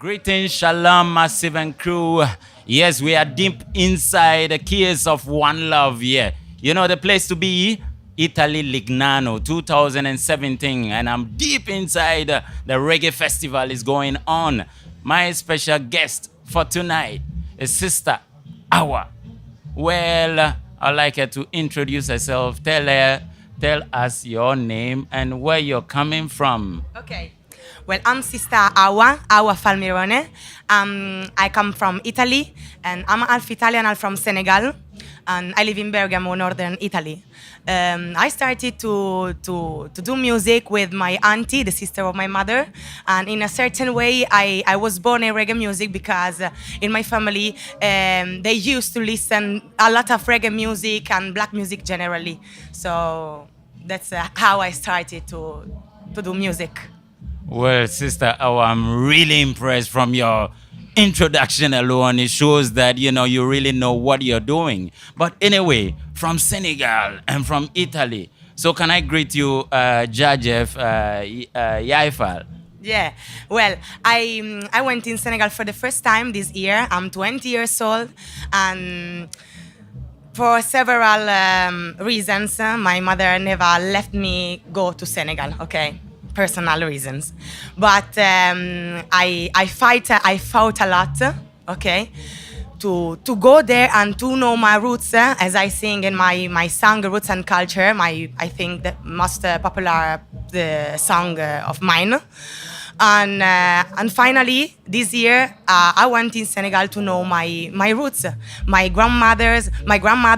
Greetings, shalom, massive and crew. Yes, we are deep inside the keys of one love. Yeah, you know the place to be, Italy, Lignano, 2017, and I'm deep inside the reggae festival is going on. My special guest for tonight is Sista Awa. Well, I'd like her to introduce herself. Tell us your name and where you're coming from. Okay. Well, I'm Sista Awa, Awa Falmirone. I come from Italy, and I'm half Italian, half from Senegal, and I live in Bergamo, northern Italy. I started to do music with my auntie, the sister of my mother, and in a certain way, I was born in reggae music because in my family, they used to listen a lot of reggae music and black music generally. So that's how I started to do music. Well, Sister Awa, I'm really impressed from your introduction alone. It shows that, you really know what you're doing. But anyway, from Senegal and from Italy. So can I greet you, Jajef Yaifal? Yeah, well, I went in Senegal for the first time this year. I'm 20 years old, and for several reasons, my mother never let me go to Senegal. Okay, personal reasons, but I fought a lot. Okay, to go there and to know my roots, as I sing in my song Roots and Culture, I think the most popular the song of mine. And finally, this year, I went in Senegal to know my roots, my grandmother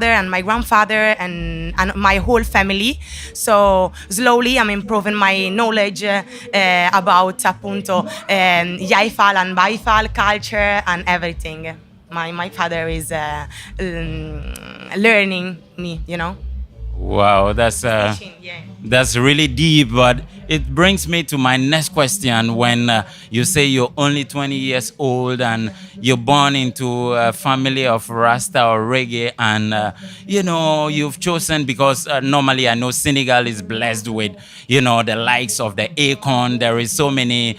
and my grandfather and my whole family. So slowly, I'm improving my knowledge about appunto Yaifal and Baifal culture and everything. My father is learning me. Wow, Yeah. that's really deep, but it brings me to my next question. When you say you're only 20 years old and you're born into a family of Rasta or reggae, and you've chosen because normally I know Senegal is blessed with the likes of the Akon. There is so many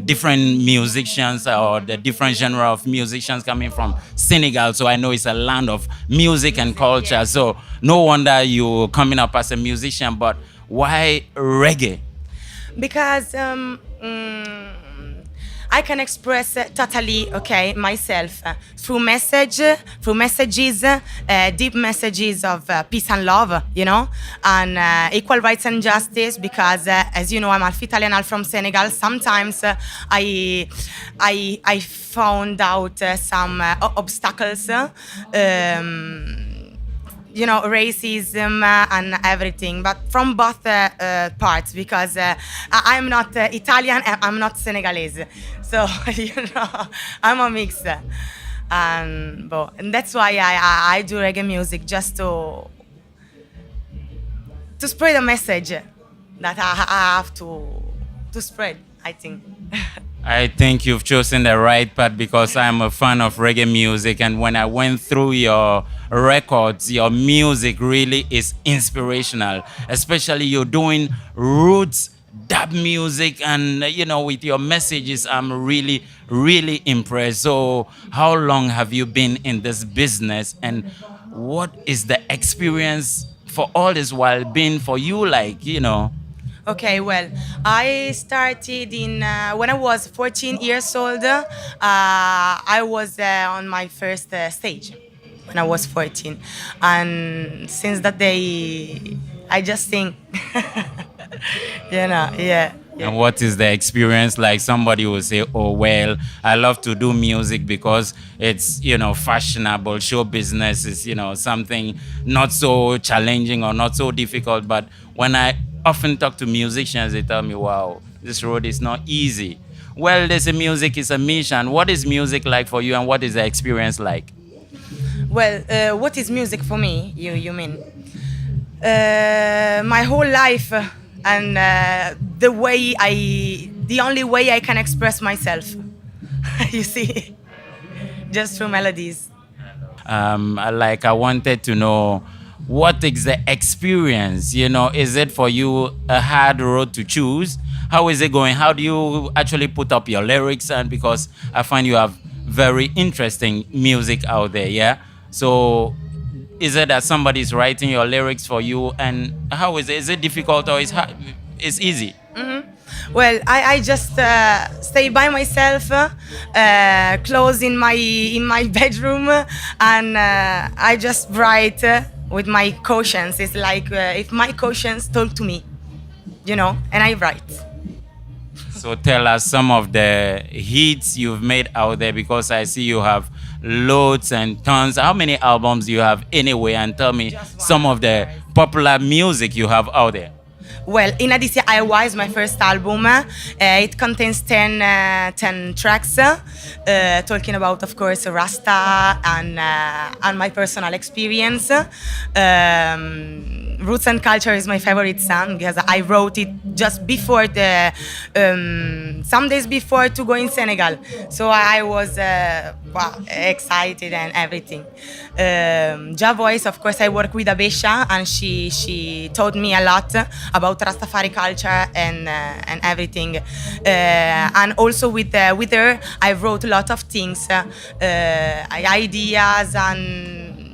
different musicians or the different genre of musicians coming from Senegal. So I know it's a land of music and culture. Yeah. So no wonder you're coming up as a musician, but why reggae? Because I can express totally myself through messages, deep messages of peace and love, and equal rights and justice. Because as you know, I'm half Italian, half from Senegal. Sometimes I found out some obstacles. Racism and everything, but from both parts, because I'm not Italian and I'm not Senegalese. So, I'm a mix. And that's why I do reggae music, just to spread a message that I have to spread, I think. I think you've chosen the right path because I'm a fan of reggae music, and when I went through your records, your music really is inspirational. Especially you're doing roots dub music, and with your messages, I'm really, really impressed. So, how long have you been in this business, and what is the experience for all this while being for you? Okay, well, I started when I was 14 years old. I was on my first stage when I was 14. And since that day, I just sing. Yeah. And what is the experience like? Somebody will say, oh, well, I love to do music because it's, fashionable. Show business is, something not so challenging or not so difficult. But when I often talk to musicians, they tell me, wow, this road is not easy. Well, they say music is a mission. What is music like for you, and what is the experience like? Well, what is music for me, you mean? My whole life, and the only way I can express myself. You see, just through melodies. I wanted to know, what is the experience? Is it for you a hard road to choose? How is it going? How do you actually put up your lyrics? And because I find you have very interesting music out there, yeah. So is it that somebody's writing your lyrics for you? And how is it? Is it difficult or is it's easy? Well, I just stay by myself, close in my bedroom, and I just write with my conscience. It's like if my conscience talk to me, and I write. So tell us some of the hits you've made out there, because I see you have loads and tons. How many albums do you have anyway? And tell me some of the popular music you have out there. Well, Sista Awa is my first album. It contains 10 tracks, talking about, of course, Rasta and my personal experience. Roots and Culture is my favorite song because I wrote it just before some days before to go in Senegal. So I was excited and everything. Ja Voice, of course, I work with Abesha, and she taught me a lot about Rastafari culture and everything. And also with her, I wrote a lot of things, ideas, and.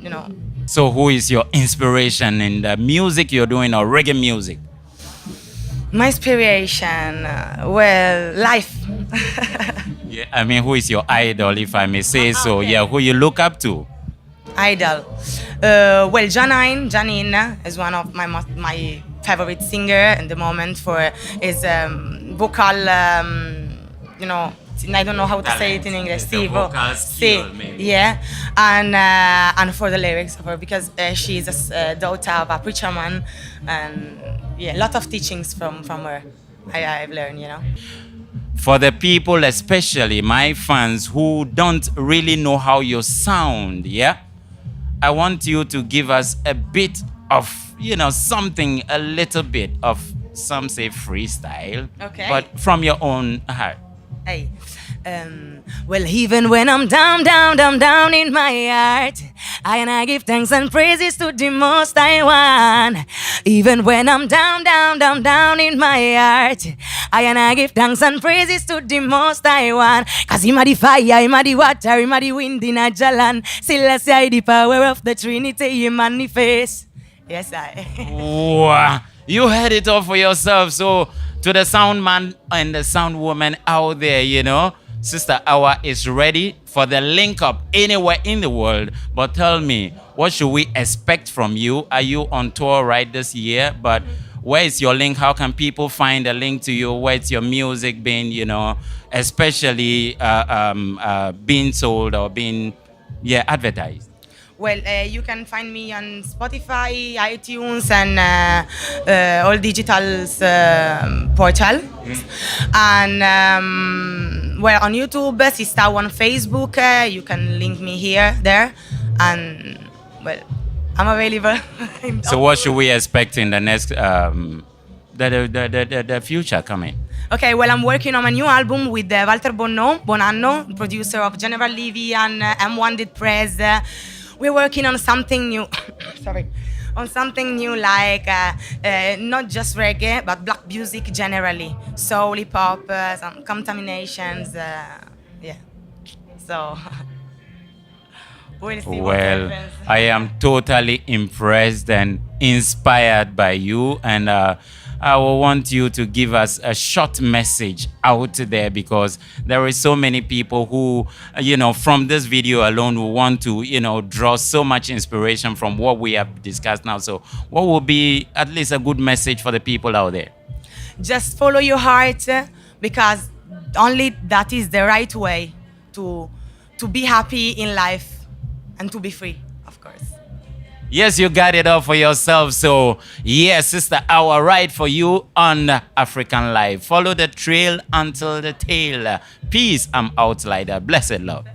So who is your inspiration in the music you're doing, or reggae music? My inspiration, well, life. Yeah, I mean, who is your idol, if I may say so? Okay. Yeah, who you look up to? Idol. Well, Janine is one of my favorite singer in the moment for his vocal, I don't know how to say it in English. It's the vocal skill, maybe. Yeah, and for the lyrics of her, because she is a daughter of a preacher man, and yeah, a lot of teachings from her I've learned. For the people, especially my fans who don't really know how you sound, yeah, I want you to give us a bit of, something, a little bit of, some say freestyle, Okay. but from your own heart. Hey. Well, even when I'm down in my heart, I give thanks and praises to the Most High One. Even when I'm down in my heart, I give thanks and praises to the Most High One. Cause him a the fire, him a the water, him a the wind in a Jalan. Still I say the power of the Trinity, he manifest. Yes, I. Wow. You heard it all for yourself. So to the sound man and the sound woman out there, Sista Awa is ready for the link up anywhere in the world. But tell me, what should we expect from you? Are you on tour right this year? But where is your link? How can people find a link to you? Where's your music being, especially being sold or being advertised? Well, you can find me on Spotify, iTunes, and all digital portal. And well, on YouTube, Sista Awa on Facebook. You can link me there, and well, I'm available. So what should we expect in the next the future coming? Okay, well, I'm working on a new album with Walter Bonanno, producer of General Levy and M1 Did Press. We're working on something new. Sorry. On something new, like not just reggae, but black music generally. Soul, hip hop, some contaminations. Yeah. So we'll see what Well, happens. I am totally impressed and inspired by you, and I will want you to give us a short message out there, because there is so many people who, from this video alone, who want to, draw so much inspiration from what we have discussed now. So what will be at least a good message for the people out there? Just follow your heart, because only that is the right way to be happy in life and to be free, of course. Yes, you got it all for yourself. So, yes, Sista Awa, right for you on African Life. Follow the trail until the tail. Peace, I'm out like that. Blessed love.